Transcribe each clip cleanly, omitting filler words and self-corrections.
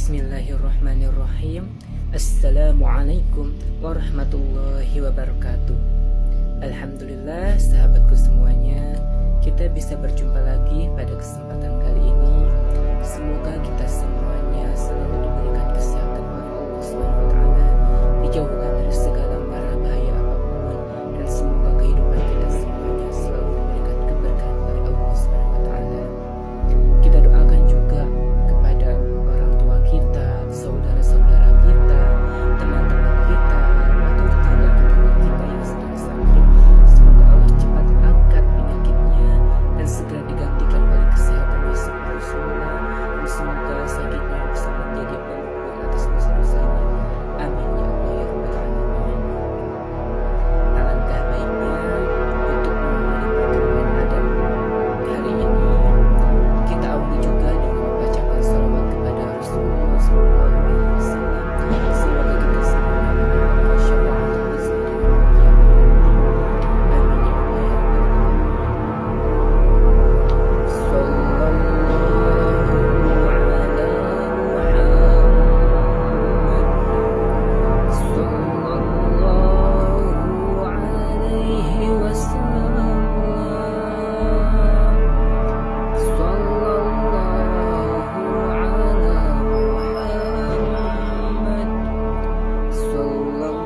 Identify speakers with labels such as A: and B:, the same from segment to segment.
A: Bismillahirrahmanirrahim. Assalamualaikum warahmatullahi wabarakatuh. Alhamdulillah sahabatku semuanya, kita bisa berjumpa lagi pada kesempatan kali ini. Semoga kita semuanya selalu diberikan kesehatan oleh Allah SWT, dijauhkan dari segala mara bahaya apapun, dan semoga kehidupan kita semuanya selalu diberikan keberkahan oleh Allah SWT. Kita doakan juga kepada orang tua kita, saudara-saudara kita, teman-teman kita, atau tetangga-tetangga kita yang sedang sakit. Semoga Allah cepat angkat penyakitnya dan segera digantikan oleh kesehatan yang seperti semula, dan semoga sakitnya bisa menjadi pembukuan atas dosa-dosanya. Amin ya Allah ya Rabbal Alamin. Alangkah baiknya untuk memulai pertemuan pada hari ini, kita awali juga dengan membacakan salawat kepada Rasulullah SAW. Semoga kita semua mendapatkan syafaat Nabi di hari kiamat nanti. Amin ya Allah ya Rabbal Alamin. Sallallahu alaihi wasallam. Sallallahu ala Muhammad. Sallallahu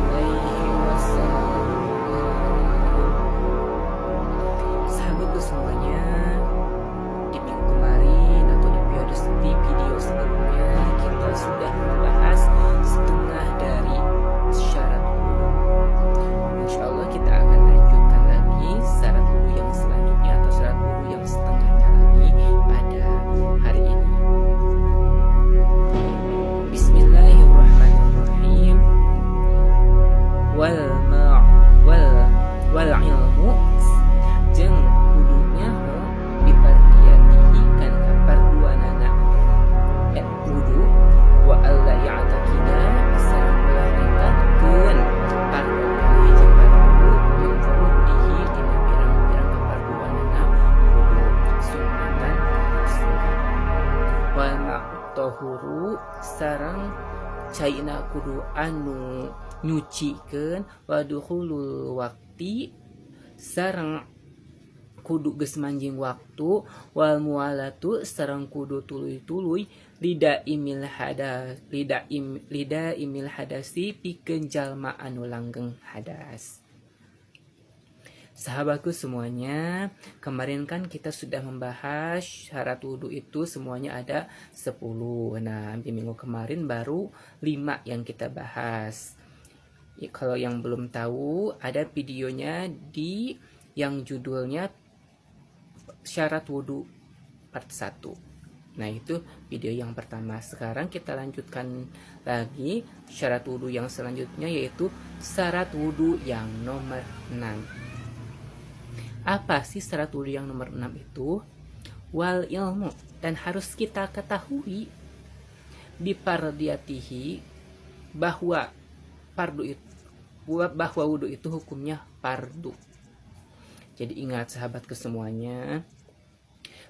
A: alaihi wasallam. Sahabatku semuanya, di minggu kemarin atau di video sebelumnya kita sudah membahas setengah dari syarat wudu. Insya Allah kita akan lanjutkan lagi syarat wudu yang selanjutnya atau syarat wudu yang setengahnya lagi pada hari ini. Bismillahirrahmanirrahim. Wal ilmu jeung wudunya dipardiatihi kana parduanana wudu wa alla ya'taqida sareng ulah netatkeun parduan hiji pardu yang dihi dina pirang-pirang kaparduanana wudu sunatan sunat wal ma'tahuru sareng caina kudu anu nyucikeun wadukhulul waqti sareng kudu geus manjing waktu wal mualatu sareng kudu tuluy-tuluy lida imil hadasi pikeun jalma anu langgeng hadas. Sahabatku semuanya, kemarin kan kita sudah membahas syarat wudhu itu semuanya ada 10. Nah, di minggu kemarin baru 5 yang kita bahas. Ya, kalau yang belum tahu, ada videonya di yang judulnya syarat wudhu part 1. Nah, itu video yang pertama. Sekarang kita lanjutkan lagi syarat wudhu yang selanjutnya, yaitu syarat wudhu yang nomor 6. Apa sih syarat wudhu yang nomor 6 itu? Wal ilmu, dan harus kita ketahui bipardiatihi bahwa wudhu itu hukumnya fardu. Jadi ingat sahabatku semuanya,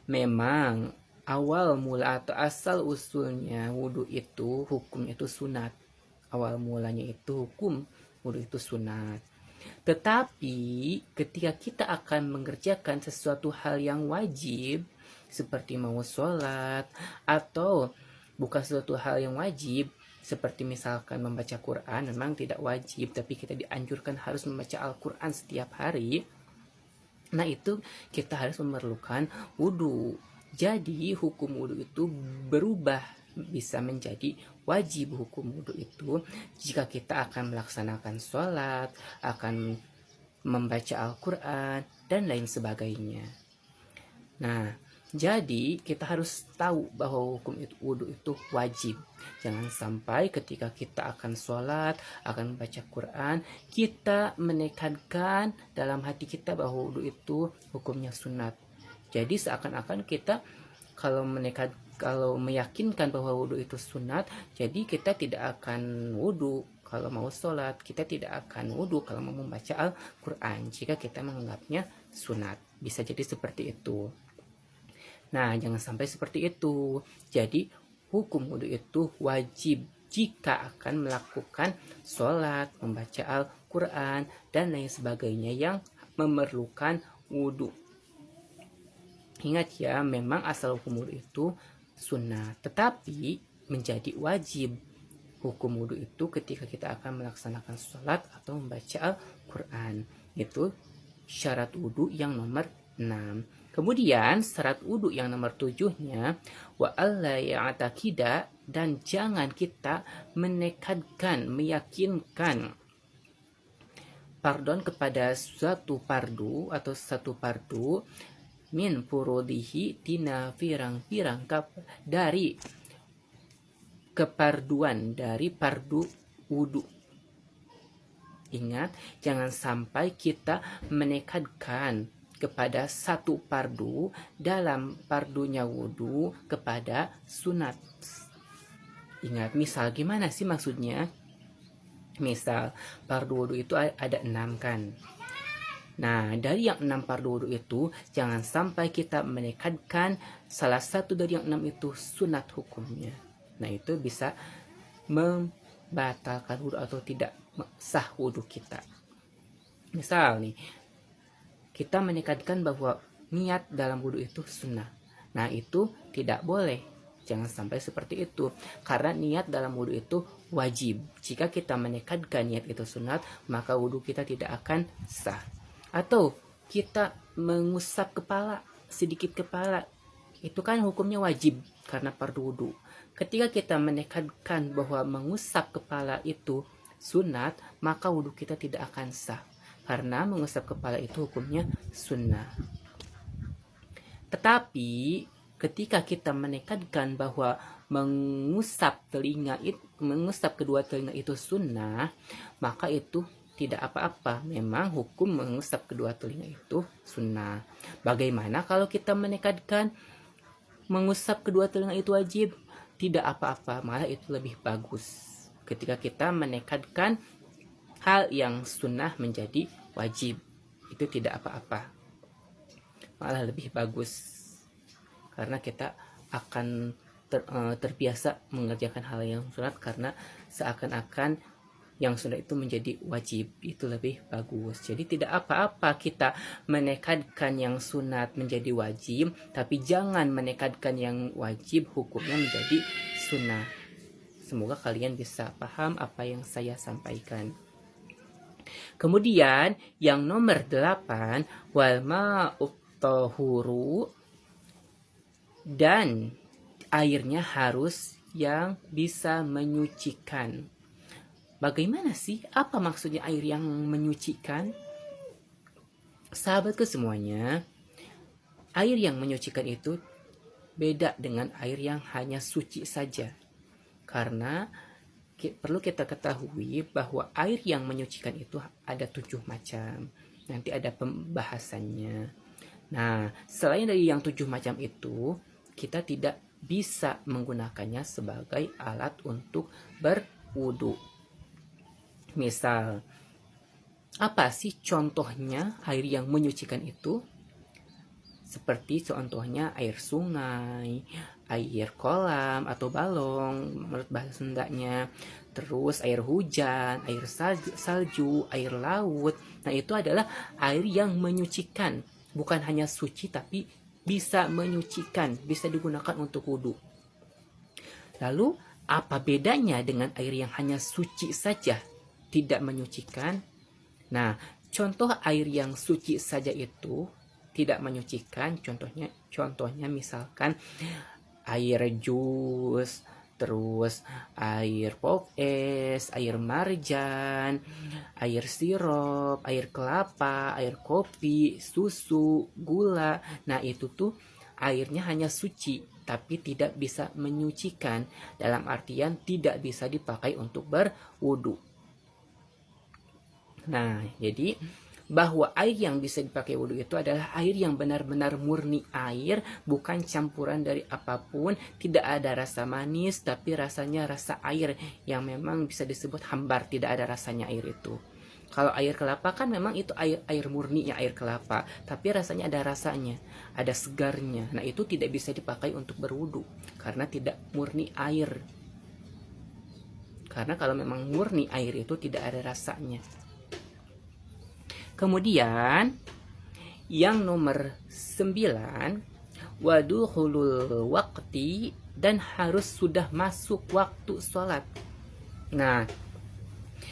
A: memang awal mula atau asal usulnya wudhu itu hukumnya itu sunat. Awal mulanya itu hukum wudhu itu sunat. Tetapi ketika kita akan mengerjakan sesuatu hal yang wajib, seperti mau sholat, atau bukan sesuatu hal yang wajib, seperti misalkan membaca Quran, memang tidak wajib, tapi kita dianjurkan harus membaca Al-Quran setiap hari. Nah, itu kita harus memerlukan wudhu. Jadi hukum wudhu itu berubah, bisa menjadi wajib hukum wudhu itu jika kita akan melaksanakan sholat, akan membaca Al-Quran, dan lain sebagainya. Nah, jadi kita harus tahu bahwa hukum wudhu itu wajib. Jangan sampai ketika kita akan sholat, akan membaca Quran, kita menekankan dalam hati kita bahwa wudhu itu hukumnya sunat. Jadi seakan-akan kita kalau meyakinkan bahwa wudhu itu sunat, jadi kita tidak akan wudhu kalau mau sholat, kita tidak akan wudhu kalau mau membaca Al-Quran jika kita menganggapnya sunat. Bisa jadi seperti itu. Nah, jangan sampai seperti itu. Jadi, hukum wudhu itu wajib jika akan melakukan sholat, membaca Al-Quran, dan lain sebagainya yang memerlukan wudhu. Ingat ya, memang asal hukum wudhu itu sunnah, tetapi menjadi wajib hukum wudhu itu ketika kita akan melaksanakan sholat atau membaca Al-Quran. Itu syarat wudhu yang nomor 6. Kemudian syarat wudhu yang nomor 7-nya, wa alla ya'taqida, dan jangan kita menekadkan, meyakinkan kepada suatu fardu atau satu fardu min furudihi, tina pirang-pirang dari keparduan dari fardu wudhu. Ingat, jangan sampai kita menekadkan kepada satu fardu dalam fardunya wudhu kepada sunat. Ingat, misal gimana sih maksudnya? Misal fardu wudhu itu ada 6 kan. Nah, dari yang 6 fardu wudhu itu jangan sampai kita menekadkan salah satu dari yang 6 itu sunat hukumnya. Nah, itu bisa membatalkan wudhu atau tidak sah wudhu kita. Misal nih, kita menekadkan bahwa niat dalam wudhu itu sunnah. Nah, itu tidak boleh. Jangan sampai seperti itu. Karena niat dalam wudhu itu wajib. Jika kita menekadkan niat itu sunat, maka wudhu kita tidak akan sah. Atau kita mengusap kepala, sedikit kepala. Itu kan hukumnya wajib karena fardu wudhu. Ketika kita menekadkan bahwa mengusap kepala itu sunat, maka wudhu kita tidak akan sah. Karena mengusap kepala itu hukumnya sunnah. Tetapi ketika kita menekadkan bahwa mengusap kedua telinga itu sunnah, maka itu tidak apa-apa. Memang hukum mengusap kedua telinga itu sunnah. Bagaimana kalau kita menekadkan mengusap kedua telinga itu wajib? Tidak apa-apa, malah itu lebih bagus. Ketika kita menekadkan hal yang sunnah menjadi wajib, itu tidak apa-apa, malah lebih bagus. Karena kita akan terbiasa mengerjakan hal yang sunat, karena seakan-akan yang sunat itu menjadi wajib, itu lebih bagus. Jadi tidak apa-apa kita menekadkan yang sunat menjadi wajib, tapi jangan menekadkan yang wajib hukumnya menjadi sunnah. Semoga kalian bisa paham apa yang saya sampaikan. Kemudian yang nomor 8, wal ma'ut tahuru, dan airnya harus yang bisa menyucikan. Bagaimana sih? Apa maksudnya air yang menyucikan? Sahabatku semuanya, air yang menyucikan itu beda dengan air yang hanya suci saja. Karena perlu kita ketahui bahwa air yang menyucikan itu ada 7 macam. Nanti ada pembahasannya. Nah, selain dari yang 7 macam itu, kita tidak bisa menggunakannya sebagai alat untuk berwudu. Misal, apa sih contohnya air yang menyucikan itu? Seperti contohnya air sungai, air kolam atau balong menurut bahasa Sundanya, terus air hujan, air salju, air laut. Nah, itu adalah air yang menyucikan, bukan hanya suci tapi bisa menyucikan, bisa digunakan untuk wudhu. Lalu apa bedanya dengan air yang hanya suci saja, tidak menyucikan? Nah, contoh air yang suci saja itu tidak menyucikan, contohnya misalkan air jus, terus air pop es, air marjan, air sirup, air kelapa, air kopi, susu, gula. Nah, itu tuh airnya hanya suci tapi tidak bisa menyucikan, dalam artian tidak bisa dipakai untuk berwudu. Nah, jadi bahwa air yang bisa dipakai wudhu itu adalah air yang benar-benar murni air, bukan campuran dari apapun, tidak ada rasa manis, tapi rasanya rasa air yang memang bisa disebut hambar, tidak ada rasanya air itu. Kalau air kelapa kan memang itu air murni ya, air kelapa, tapi rasanya ada rasanya, ada segarnya. Nah, itu tidak bisa dipakai untuk berwudu karena tidak murni air. Karena kalau memang murni air itu tidak ada rasanya. Kemudian yang nomor 9, waduhulul waqti, dan harus sudah masuk waktu sholat. Nah,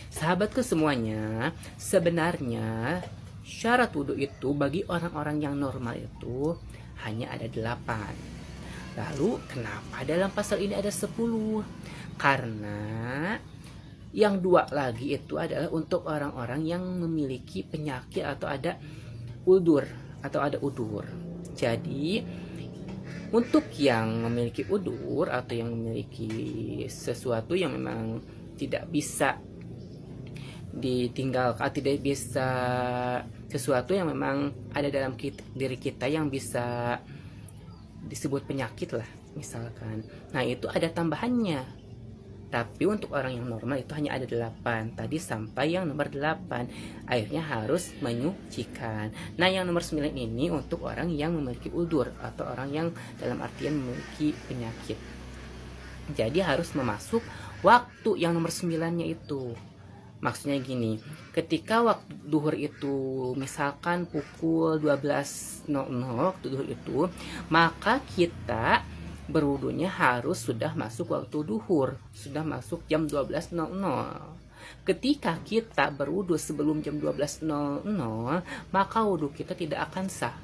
A: sahabatku semuanya, sebenarnya syarat wudhu itu bagi orang-orang yang normal itu hanya ada 8. Lalu kenapa dalam pasal ini ada 10? Karena yang 2 lagi itu adalah untuk orang-orang yang memiliki penyakit atau ada udur Jadi untuk yang memiliki udur atau yang memiliki sesuatu yang memang tidak bisa ditinggalkan, tidak bisa, sesuatu yang memang ada dalam diri kita yang bisa disebut penyakit lah misalkan. Nah, itu ada tambahannya. Tapi untuk orang yang normal itu hanya ada 8. Tadi sampai yang nomor 8, airnya harus menyucikan. Nah, yang nomor 9 ini untuk orang yang memiliki udur atau orang yang dalam artian memiliki penyakit. Jadi harus memasuk waktu yang nomor 9-nya itu. Maksudnya gini, ketika waktu duhur itu misalkan pukul 12.00 waktu duhur itu, maka kita berwudunya harus sudah masuk waktu duhur, sudah masuk jam 12.00. Ketika kita berwudu sebelum jam 12.00, maka wudu kita tidak akan sah.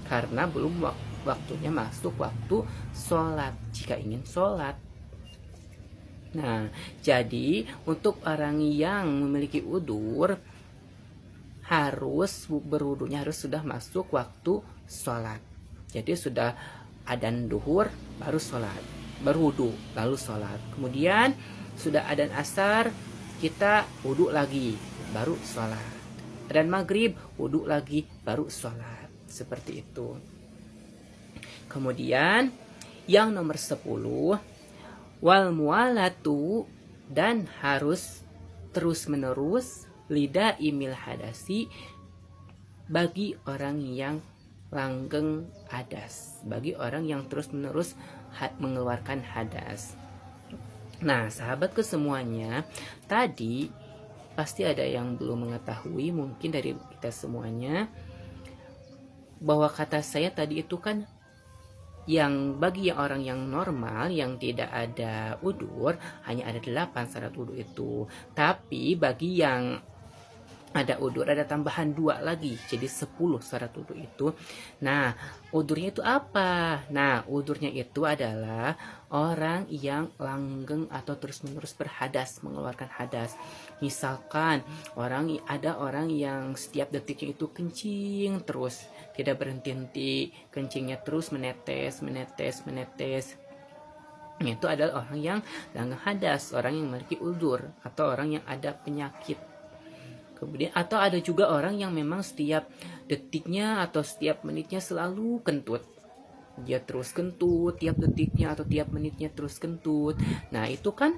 A: Karena belum waktunya masuk waktu sholat, jika ingin sholat. Nah, jadi untuk orang yang memiliki udur harus berwudunya harus sudah masuk waktu sholat. Jadi sudah adzan duhur baru sholat, berwudu lalu sholat. Kemudian sudah adzan asar, kita wudu lagi baru sholat. Adzan maghrib wudu lagi baru sholat. Seperti itu. Kemudian yang nomor 10, wal mualatu, dan harus terus menerus lidah imil hadasi bagi orang yang langgeng hadas, bagi orang yang terus menerus mengeluarkan hadas. Nah, sahabatku semuanya, tadi pasti ada yang belum mengetahui mungkin dari kita semuanya, bahwa kata saya tadi itu kan yang bagi yang orang yang normal yang tidak ada udur hanya ada 8 syarat wudu itu. Tapi bagi yang ada udur ada tambahan 2 lagi, jadi 10 syarat wudu itu. Nah, udurnya itu apa? Nah, udurnya itu adalah orang yang langgeng atau terus-menerus berhadas, mengeluarkan hadas. Misalkan ada orang yang setiap detiknya itu kencing terus, tidak berhenti-henti, kencingnya terus menetes. Itu adalah orang yang langgeng hadas, orang yang memiliki udur atau orang yang ada penyakit. Kemudian atau ada juga orang yang memang setiap detiknya atau setiap menitnya selalu kentut. Dia terus kentut tiap detiknya atau tiap menitnya terus kentut. Nah, itu kan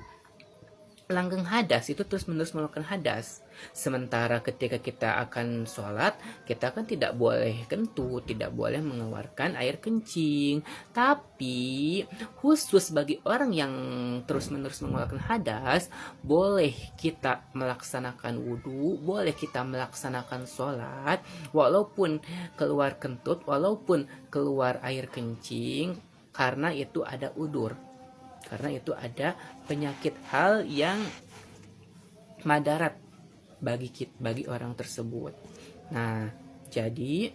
A: langgeng hadas, itu terus menerus melakukan hadas. Sementara ketika kita akan sholat, kita kan tidak boleh kentut, tidak boleh mengeluarkan air kencing. Tapi khusus bagi orang yang terus menerus mengeluarkan hadas, boleh kita melaksanakan wudhu, boleh kita melaksanakan sholat, walaupun keluar kentut, walaupun keluar air kencing, karena itu ada udur, karena itu ada penyakit, hal yang madarat bagi orang tersebut. Nah, jadi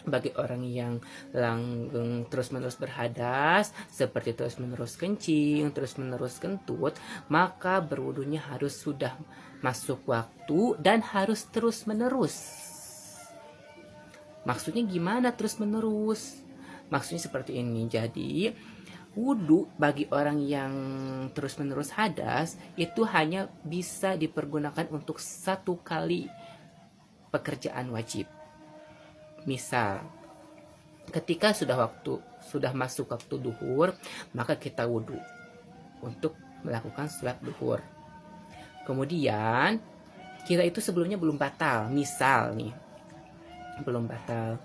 A: bagi orang yang langgeng terus-menerus berhadas, seperti terus-menerus kencing, terus-menerus kentut, maka berwudunya harus sudah masuk waktu dan harus terus-menerus. Maksudnya gimana terus-menerus? Maksudnya seperti ini. Jadi wudu bagi orang yang terus-menerus hadas itu hanya bisa dipergunakan untuk 1 kali pekerjaan wajib. Misal, ketika sudah masuk waktu duhur, maka kita wudu untuk melakukan sholat duhur. Kemudian kita itu sebelumnya belum batal. Misal nih, belum batal.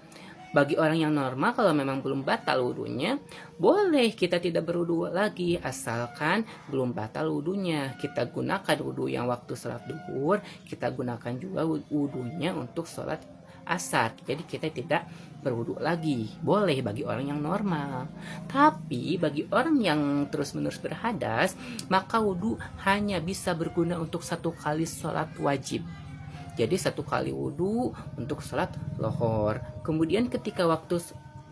A: Bagi orang yang normal, kalau memang belum batal wudunya, boleh kita tidak berwudu lagi, asalkan belum batal wudunya. Kita gunakan wudu yang waktu sholat duhur, kita gunakan juga wudunya untuk sholat asar. Jadi kita tidak berwudu lagi. Boleh bagi orang yang normal. Tapi bagi orang yang terus-menerus berhadas, maka wudu hanya bisa berguna untuk 1 kali sholat wajib. Jadi 1 kali wudhu untuk sholat lohor. Kemudian ketika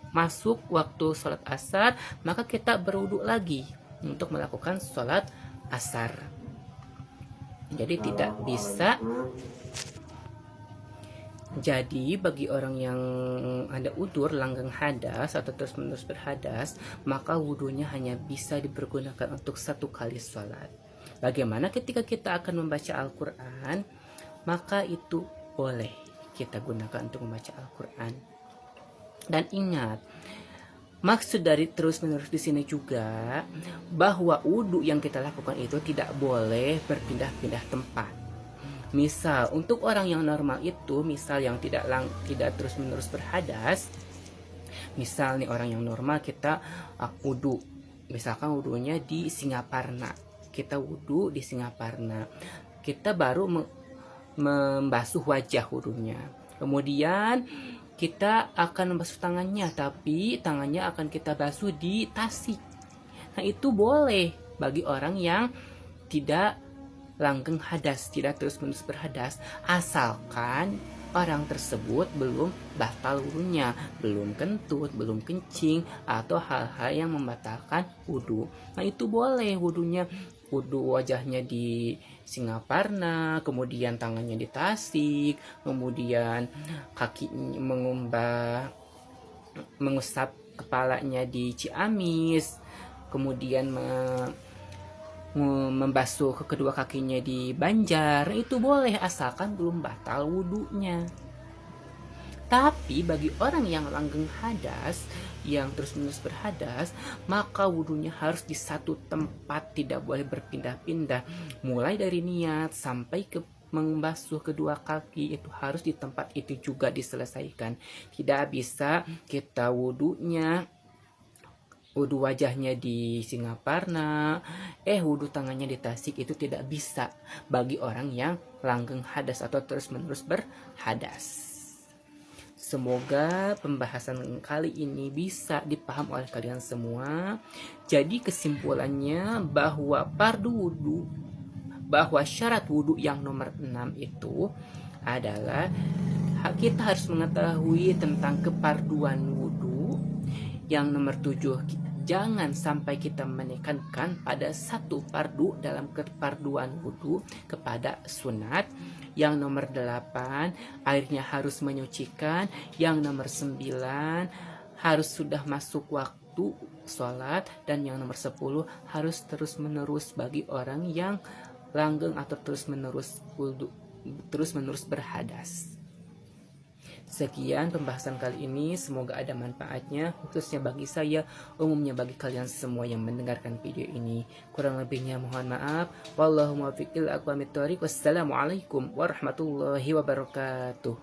A: masuk waktu sholat asar, maka kita berwudhu lagi untuk melakukan sholat asar. Jadi tidak bisa. Jadi bagi orang yang ada udur, langgeng hadas atau terus-menerus berhadas, maka wudhunya hanya bisa dipergunakan untuk 1 kali sholat. Bagaimana ketika kita akan membaca Al-Quran? Maka itu boleh kita gunakan untuk membaca Al-Quran. Dan ingat, maksud dari terus-menerus di sini juga bahwa wudhu yang kita lakukan itu tidak boleh berpindah-pindah tempat. Misal untuk orang yang normal itu, misal yang tidak terus-menerus berhadas, misal nih orang yang normal kita wudhu, misalkan wudhunya di Singaparna, kita wudhu di Singaparna, kita baru membasuh wajah wudhunya. Kemudian kita akan membasuh tangannya, tapi tangannya akan kita basuh di tasik. Nah itu boleh bagi orang yang tidak langgeng hadas, tidak terus-menerus berhadas, asalkan orang tersebut belum batal wudhunya, belum kentut, belum kencing, atau hal-hal yang membatalkan wudhu. Nah itu boleh wudhunya, wudhu wajahnya di Singaparna, kemudian tangannya di tasik, kemudian kakinya mengusap kepalanya di Ciamis, kemudian membasuh kedua kakinya di Banjar. Itu boleh asalkan belum batal wudhunya. Tapi bagi orang yang langgeng hadas, yang terus-menerus berhadas, maka wudhunya harus di satu tempat, tidak boleh berpindah-pindah. Mulai dari niat sampai ke membasuh kedua kaki itu harus di tempat itu juga diselesaikan. Tidak bisa kita wudhu wajahnya di Singaparna, wudhu tangannya di Tasik. Itu tidak bisa bagi orang yang langgeng hadas atau terus-menerus berhadas. Semoga pembahasan kali ini bisa dipaham oleh kalian semua. Jadi kesimpulannya bahwa syarat wudhu yang nomor 6 itu adalah kita harus mengetahui tentang keparduan wudhu. Yang nomor 7, jangan sampai kita menekankan pada satu fardu dalam keparduan wudhu kepada sunat. Yang nomor 8, airnya harus menyucikan. Yang nomor 9, harus sudah masuk waktu sholat. Dan yang nomor 10, harus terus-menerus bagi orang yang langgeng atau terus-menerus berhadas. Sekian pembahasan kali ini, semoga ada manfaatnya, khususnya bagi saya, umumnya bagi kalian semua yang mendengarkan video ini. Kurang lebihnya mohon maaf. Wallahu muwaffiq ila aqwamit thoriq. Wassalamualaikum warahmatullahi wabarakatuh.